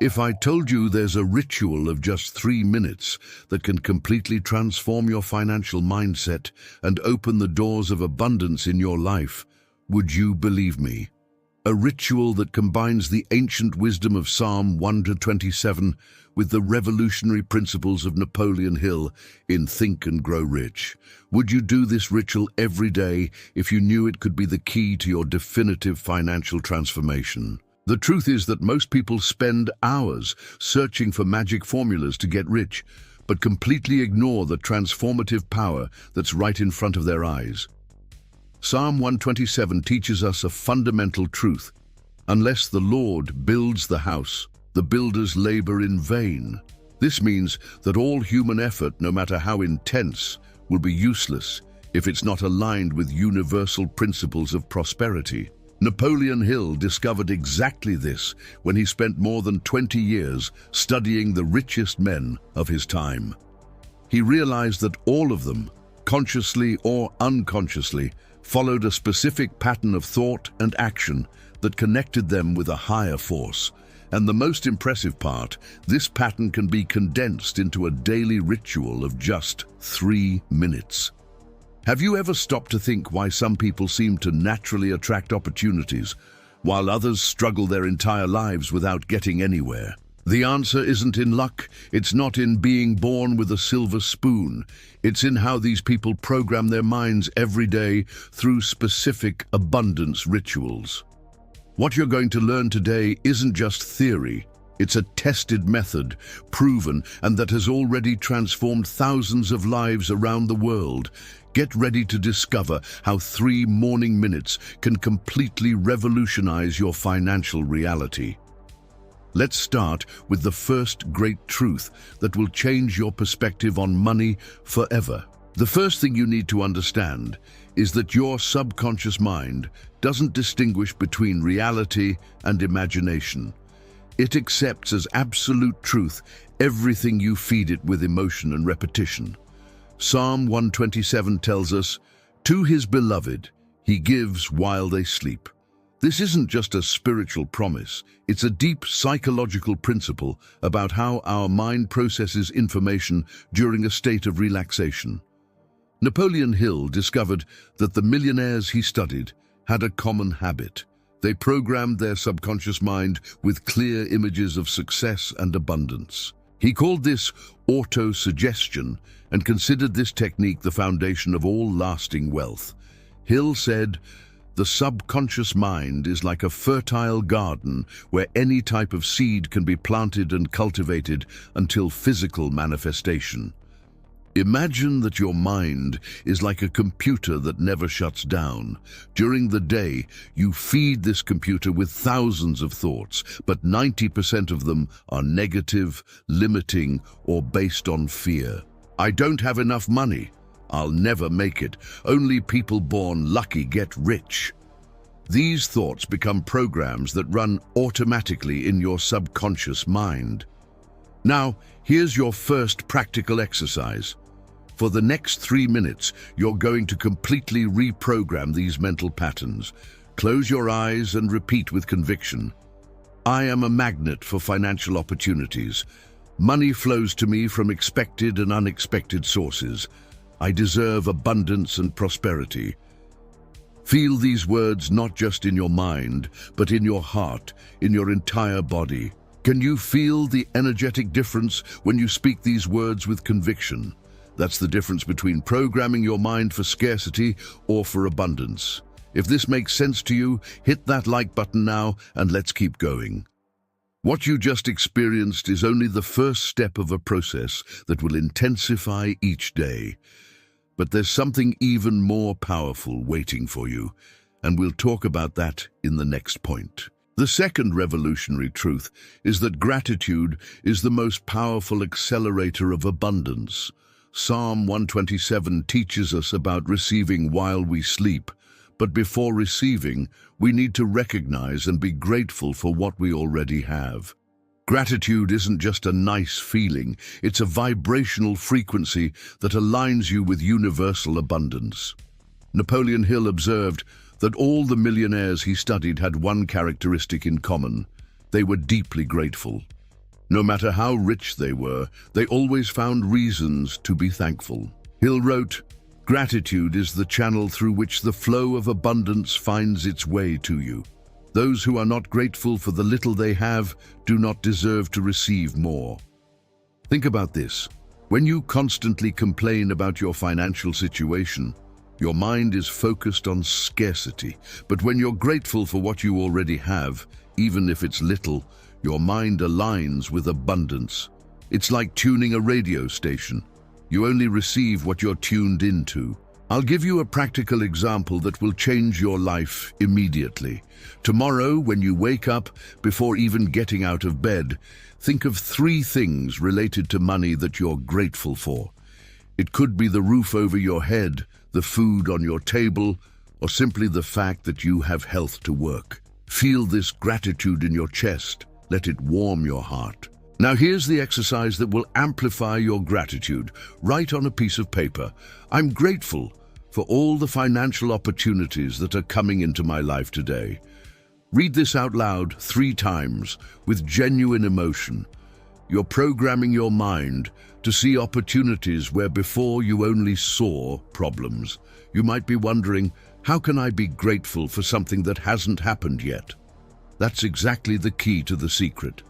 If I told you there's a ritual of just 3 minutes that can completely transform your financial mindset and open the doors of abundance in your life, would you believe me? A ritual that combines the ancient wisdom of Psalm 1-27 with the revolutionary principles of Napoleon Hill in Think and Grow Rich. Would you do this ritual every day if you knew it could be the key to your definitive financial transformation? The truth is that most people spend hours searching for magic formulas to get rich, but completely ignore the transformative power that's right in front of their eyes. Psalm 127 teaches us a fundamental truth. Unless the Lord builds the house, the builders labor in vain. This means that all human effort, no matter how intense, will be useless if it's not aligned with universal principles of prosperity. Napoleon Hill discovered exactly this when he spent more than 20 years studying the richest men of his time. He realized that all of them, consciously or unconsciously, followed a specific pattern of thought and action that connected them with a higher force. And the most impressive part, this pattern can be condensed into a daily ritual of just 3 minutes. Have you ever stopped to think why some people seem to naturally attract opportunities, while others struggle their entire lives without getting anywhere? The answer isn't in luck, it's not in being born with a silver spoon. It's in how these people program their minds every day through specific abundance rituals. What you're going to learn today isn't just theory. It's a tested method, proven, and that has already transformed thousands of lives around the world. Get ready to discover how 3 morning minutes can completely revolutionize your financial reality. Let's start with the first great truth that will change your perspective on money forever. The first thing you need to understand is that your subconscious mind doesn't distinguish between reality and imagination. It accepts as absolute truth everything you feed it with emotion and repetition. Psalm 127 tells us, "To his beloved, he gives while they sleep." This isn't just a spiritual promise, it's a deep psychological principle about how our mind processes information during a state of relaxation. Napoleon Hill discovered that the millionaires he studied had a common habit. They programmed their subconscious mind with clear images of success and abundance. He called this auto-suggestion and considered this technique the foundation of all lasting wealth. Hill said, "The subconscious mind is like a fertile garden where any type of seed can be planted and cultivated until physical manifestation." Imagine that your mind is like a computer that never shuts down. During the day, you feed this computer with thousands of thoughts, but 90% of them are negative, limiting, or based on fear. I don't have enough money. I'll never make it. Only people born lucky get rich. These thoughts become programs that run automatically in your subconscious mind. Now, here's your first practical exercise. For the next 3 minutes, you're going to completely reprogram these mental patterns. Close your eyes and repeat with conviction. I am a magnet for financial opportunities. Money flows to me from expected and unexpected sources. I deserve abundance and prosperity. Feel these words not just in your mind, but in your heart, in your entire body. Can you feel the energetic difference when you speak these words with conviction? That's the difference between programming your mind for scarcity or for abundance. If this makes sense to you, hit that like button now and let's keep going. What you just experienced is only the first step of a process that will intensify each day. But there's something even more powerful waiting for you, and we'll talk about that in the next point. The second revolutionary truth is that gratitude is the most powerful accelerator of abundance. Psalm 127 teaches us about receiving while we sleep, but before receiving, we need to recognize and be grateful for what we already have. Gratitude isn't just a nice feeling, it's a vibrational frequency that aligns you with universal abundance. Napoleon Hill observed that all the millionaires he studied had one characteristic in common. They were deeply grateful. No matter how rich they were, they always found reasons to be thankful. Hill wrote, "Gratitude is the channel through which the flow of abundance finds its way to you. Those who are not grateful for the little they have do not deserve to receive more." Think about this. When you constantly complain about your financial situation, your mind is focused on scarcity. But when you're grateful for what you already have, even if it's little, your mind aligns with abundance. It's like tuning a radio station. You only receive what you're tuned into. I'll give you a practical example that will change your life immediately. Tomorrow, when you wake up, before even getting out of bed, think of 3 things related to money that you're grateful for. It could be the roof over your head, the food on your table, or simply the fact that you have health to work. Feel this gratitude in your chest. Let it warm your heart. Now here's the exercise that will amplify your gratitude. Write on a piece of paper, "I'm grateful for all the financial opportunities that are coming into my life today." Read this out loud 3 times with genuine emotion. You're programming your mind to see opportunities where before you only saw problems. You might be wondering, how can I be grateful for something that hasn't happened yet? That's exactly the key to the secret.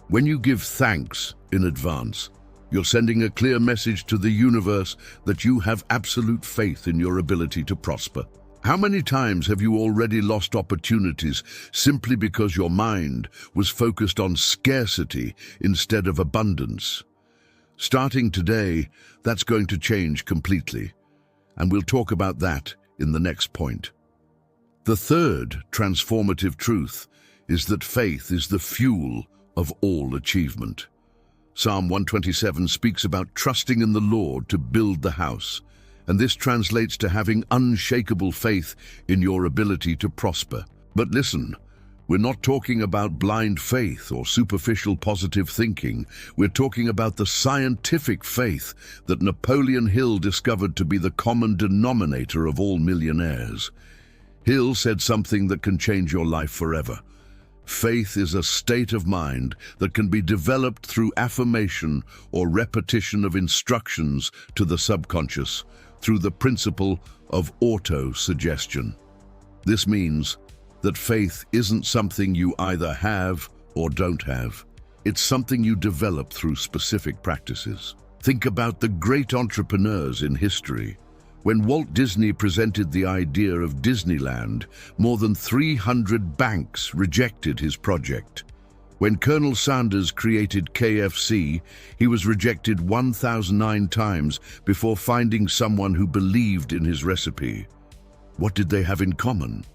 When you give thanks in advance, you're sending a clear message to the universe that you have absolute faith in your ability to prosper. How many times have you already lost opportunities simply because your mind was focused on scarcity instead of abundance? Starting today, that's going to change completely, and we'll talk about that in the next point. The third transformative truth is that faith is the fuel of all achievement. Psalm 127 speaks about trusting in the Lord to build the house, and this translates to having unshakable faith in your ability to prosper. But listen, we're not talking about blind faith or superficial positive thinking. We're talking about the scientific faith that Napoleon Hill discovered to be the common denominator of all millionaires. Hill said something that can change your life forever. Faith is a state of mind that can be developed through affirmation or repetition of instructions to the subconscious through the principle of auto-suggestion. This means that faith isn't something you either have or don't have. It's something you develop through specific practices. Think about the great entrepreneurs in history. When Walt Disney presented the idea of Disneyland, more than 300 banks rejected his project. When Colonel Sanders created KFC, he was rejected 1,009 times before finding someone who believed in his recipe. What did they have in common?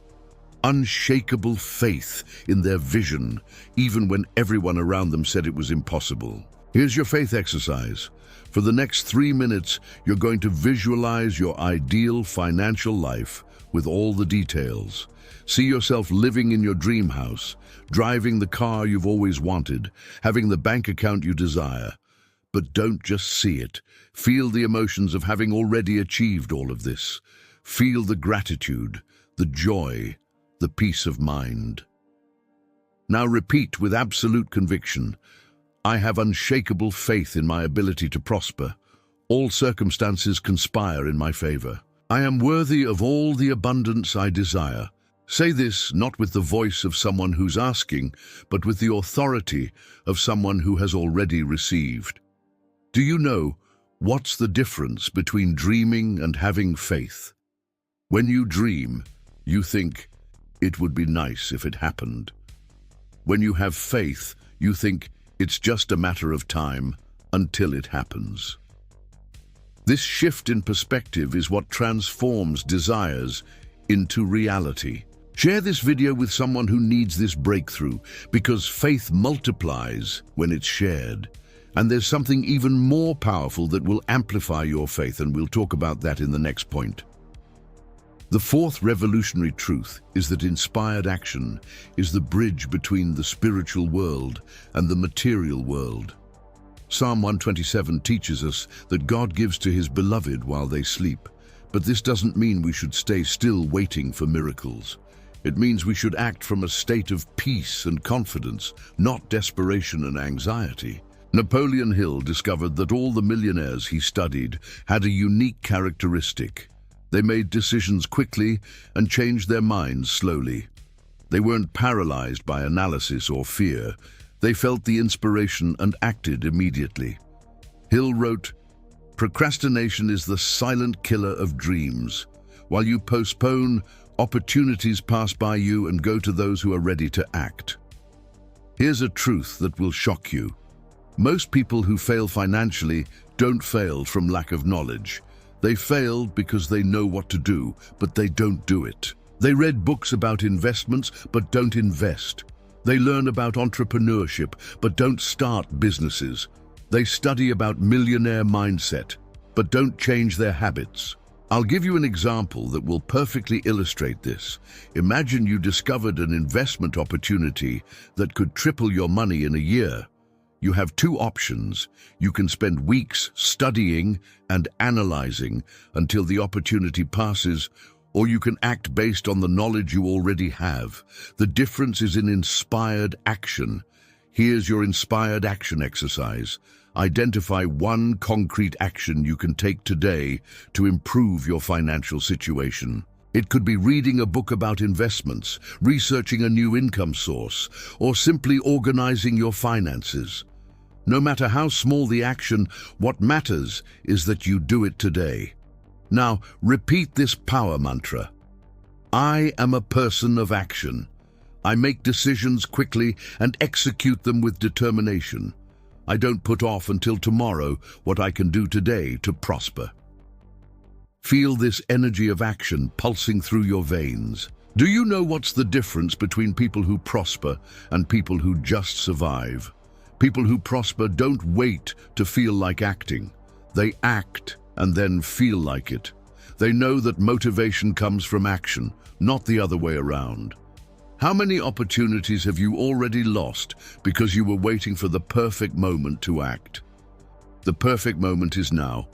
Unshakable faith in their vision, even when everyone around them said it was impossible. Here's your faith exercise. For the next 3 minutes, you're going to visualize your ideal financial life with all the details. See yourself living in your dream house, driving the car you've always wanted, having the bank account you desire. But don't just see it. Feel the emotions of having already achieved all of this. Feel the gratitude, the joy, the peace of mind. Now repeat with absolute conviction, "I have unshakable faith in my ability to prosper. All circumstances conspire in my favor. I am worthy of all the abundance I desire." Say this not with the voice of someone who's asking, but with the authority of someone who has already received. Do you know what's the difference between dreaming and having faith? When you dream, you think, "It would be nice if it happened." When you have faith, you think, "It's just a matter of time until it happens." This shift in perspective is what transforms desires into reality. Share this video with someone who needs this breakthrough, because faith multiplies when it's shared. And there's something even more powerful that will amplify your faith, and we'll talk about that in the next point. The fourth revolutionary truth is that inspired action is the bridge between the spiritual world and the material world. Psalm 127 teaches us that God gives to his beloved while they sleep. But this doesn't mean we should stay still waiting for miracles. It means we should act from a state of peace and confidence, not desperation and anxiety. Napoleon Hill discovered that all the millionaires he studied had a unique characteristic. They made decisions quickly and changed their minds slowly. They weren't paralyzed by analysis or fear. They felt the inspiration and acted immediately. Hill wrote, "Procrastination is the silent killer of dreams. While you postpone, opportunities pass by you and go to those who are ready to act." Here's a truth that will shock you. Most people who fail financially don't fail from lack of knowledge. They fail because they know what to do, but they don't do it. They read books about investments, but don't invest. They learn about entrepreneurship, but don't start businesses. They study about millionaire mindset, but don't change their habits. I'll give you an example that will perfectly illustrate this. Imagine you discovered an investment opportunity that could triple your money in a year. You have two options. You can spend weeks studying and analyzing until the opportunity passes, or you can act based on the knowledge you already have. The difference is in inspired action. Here's your inspired action exercise. Identify one concrete action you can take today to improve your financial situation. It could be reading a book about investments, researching a new income source, or simply organizing your finances. No matter how small the action, what matters is that you do it today. Now, repeat this power mantra. I am a person of action. I make decisions quickly and execute them with determination. I don't put off until tomorrow what I can do today to prosper. Feel this energy of action pulsing through your veins. Do you know what's the difference between people who prosper and people who just survive? People who prosper don't wait to feel like acting. They act and then feel like it. They know that motivation comes from action, not the other way around. How many opportunities have you already lost because you were waiting for the perfect moment to act? The perfect moment is now,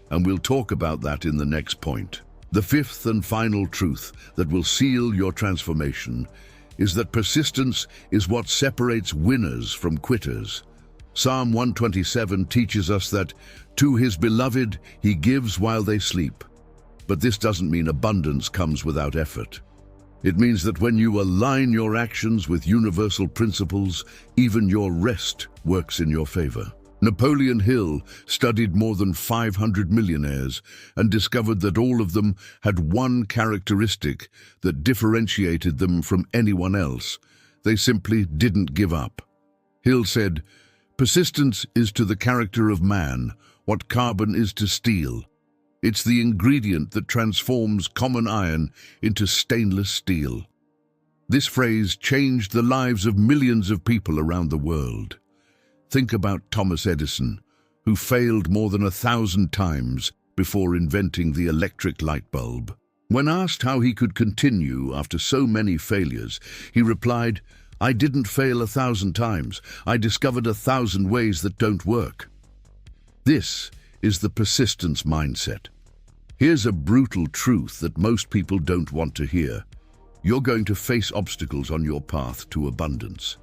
and we'll talk about that in the next point. The fifth and final truth that will seal your transformation is that persistence is what separates winners from quitters. Psalm 127 teaches us that, "To his beloved he gives while they sleep." But this doesn't mean abundance comes without effort. It means that when you align your actions with universal principles, even your rest works in your favor. Napoleon Hill studied more than 500 millionaires and discovered that all of them had one characteristic that differentiated them from anyone else. They simply didn't give up. Hill said, "Persistence is to the character of man what carbon is to steel. It's the ingredient that transforms common iron into stainless steel." This phrase changed the lives of millions of people around the world. Think about Thomas Edison, who failed more than 1,000 times before inventing the electric light bulb. When asked how he could continue after so many failures, he replied, "I didn't fail 1,000 times. I discovered 1,000 ways that don't work." This is the persistence mindset. Here's a brutal truth that most people don't want to hear. You're going to face obstacles on your path to abundance.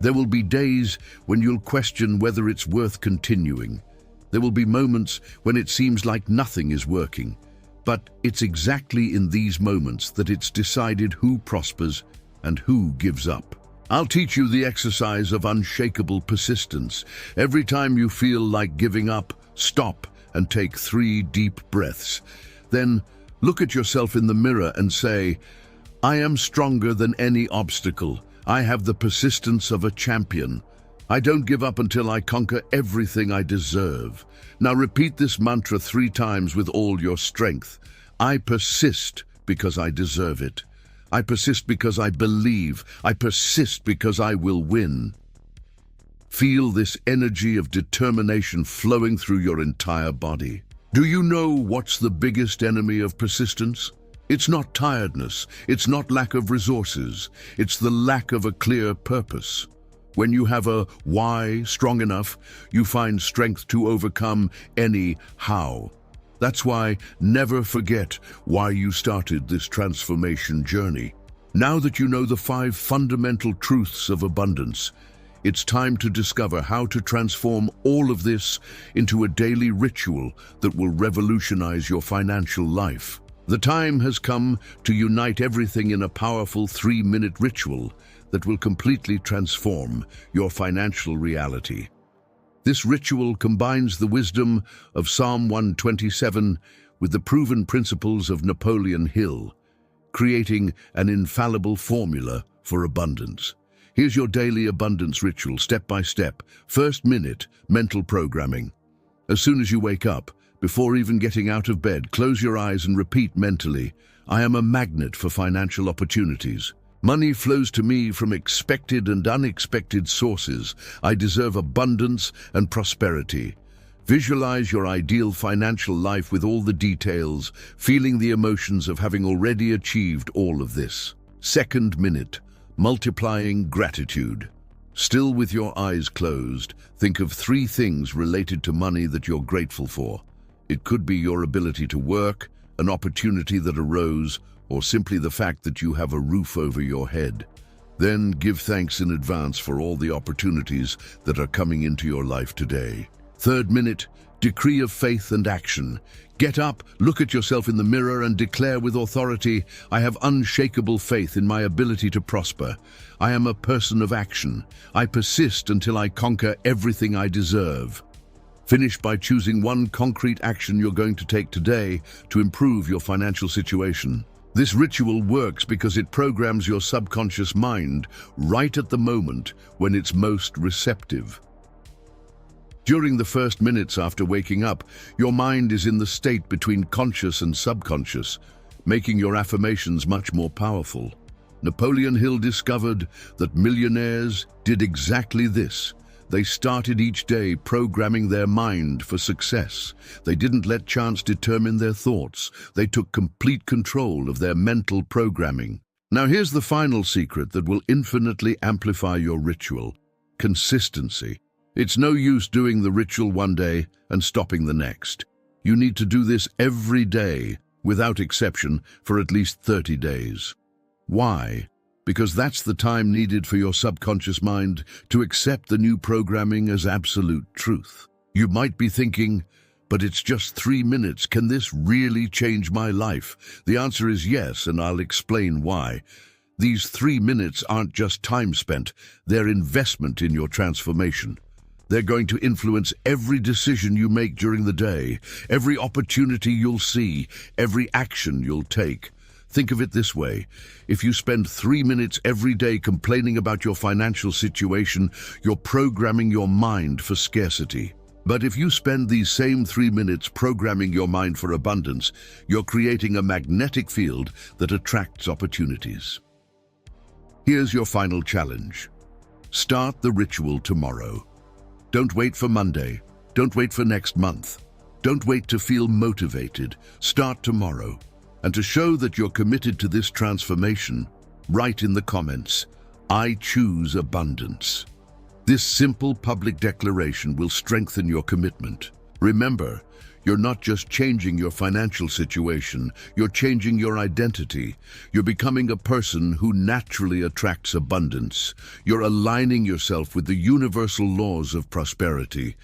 There will be days when you'll question whether it's worth continuing. There will be moments when it seems like nothing is working. But it's exactly in these moments that it's decided who prospers and who gives up. I'll teach you the exercise of unshakable persistence. Every time you feel like giving up, stop and take 3 deep breaths. Then look at yourself in the mirror and say, "I am stronger than any obstacle. I have the persistence of a champion. I don't give up until I conquer everything I deserve." Now repeat this mantra 3 times with all your strength. I persist because I deserve it. I persist because I believe. I persist because I will win. Feel this energy of determination flowing through your entire body. Do you know what's the biggest enemy of persistence? It's not tiredness. It's not lack of resources. It's the lack of a clear purpose. When you have a why strong enough, you find strength to overcome any how. That's why never forget why you started this transformation journey. Now that you know the 5 fundamental truths of abundance, It's time to discover how to transform all of this into a daily ritual that will revolutionize your financial life. The time has come to unite everything in a powerful 3-minute ritual that will completely transform your financial reality. This ritual combines the wisdom of Psalm 127 with the proven principles of Napoleon Hill, creating an infallible formula for abundance. Here's your daily abundance ritual, step by step. First minute, mental programming. As soon as you wake up, before even getting out of bed, close your eyes and repeat mentally, I am a magnet for financial opportunities. Money flows to me from expected and unexpected sources. I deserve abundance and prosperity. Visualize your ideal financial life with all the details, feeling the emotions of having already achieved all of this. Second minute, multiplying gratitude. Still with your eyes closed, think of 3 things related to money that you're grateful for. It could be your ability to work, an opportunity that arose, or simply the fact that you have a roof over your head. Then give thanks in advance for all the opportunities that are coming into your life today. Third minute, decree of faith and action. Get up, look at yourself in the mirror and declare with authority, I have unshakable faith in my ability to prosper. I am a person of action. I persist until I conquer everything I deserve. Finish by choosing one concrete action you're going to take today to improve your financial situation. This ritual works because it programs your subconscious mind right at the moment when it's most receptive. During the first minutes after waking up, your mind is in the state between conscious and subconscious, making your affirmations much more powerful. Napoleon Hill discovered that millionaires did exactly this. They started each day programming their mind for success. They didn't let chance determine their thoughts. They took complete control of their mental programming. Now here's the final secret that will infinitely amplify your ritual: consistency. It's no use doing the ritual one day and stopping the next. You need to do this every day, without exception, for at least 30 days. Why? Because that's the time needed for your subconscious mind to accept the new programming as absolute truth. You might be thinking, but it's just 3 minutes. Can this really change my life? The answer is yes, and I'll explain why. These 3 minutes aren't just time spent, they're investment in your transformation. They're going to influence every decision you make during the day, every opportunity you'll see, every action you'll take. Think of it this way: if you spend 3 minutes every day complaining about your financial situation, you're programming your mind for scarcity. But if you spend these same 3 minutes programming your mind for abundance, you're creating a magnetic field that attracts opportunities. Here's your final challenge. Start the ritual tomorrow. Don't wait for Monday. Don't wait for next month. Don't wait to feel motivated. Start tomorrow. And to show that you're committed to this transformation, write in the comments, I choose abundance. This simple public declaration will strengthen your commitment. Remember, you're not just changing your financial situation, you're changing your identity. You're becoming a person who naturally attracts abundance. You're aligning yourself with the universal laws of prosperity.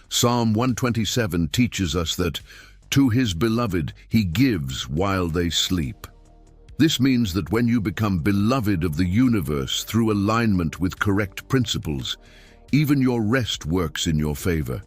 Psalm 127 teaches us that to his beloved he gives while they sleep. This means that when you become beloved of the universe through alignment with correct principles, even your rest works in your favor.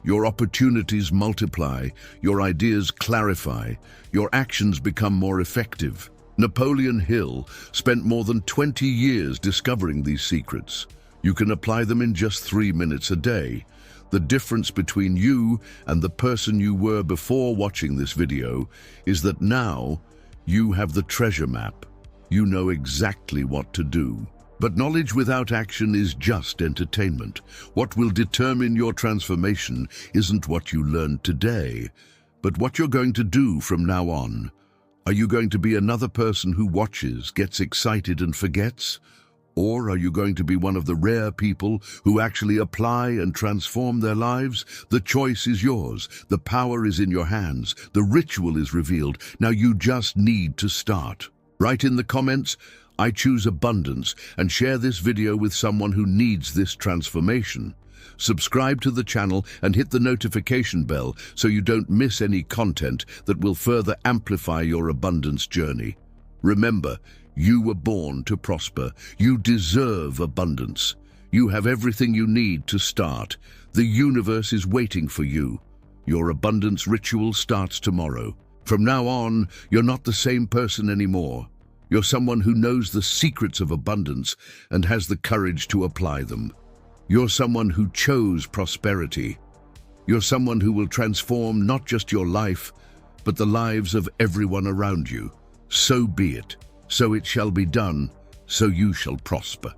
Your opportunities multiply, your ideas clarify, your actions become more effective. Napoleon Hill spent more than 20 years discovering these secrets. You can apply them in just 3 minutes a day. The difference between you and the person you were before watching this video is that now you have the treasure map. You know exactly what to do. But knowledge without action is just entertainment. What will determine your transformation isn't what you learned today, but what you're going to do from now on. Are you going to be another person who watches, gets excited and forgets? Or are you going to be one of the rare people who actually apply and transform their lives? The choice is yours. The power is in your hands. The ritual is revealed. Now you just need to start. Write in the comments, I choose abundance and share this video with someone who needs this transformation. Subscribe to the channel and hit the notification bell so you don't miss any content that will further amplify your abundance journey. Remember, you were born to prosper. You deserve abundance. You have everything you need to start. The universe is waiting for you. Your abundance ritual starts tomorrow. From now on, you're not the same person anymore. You're someone who knows the secrets of abundance and has the courage to apply them. You're someone who chose prosperity. You're someone who will transform not just your life, but the lives of everyone around you. So be it. So it shall be done. So you shall prosper.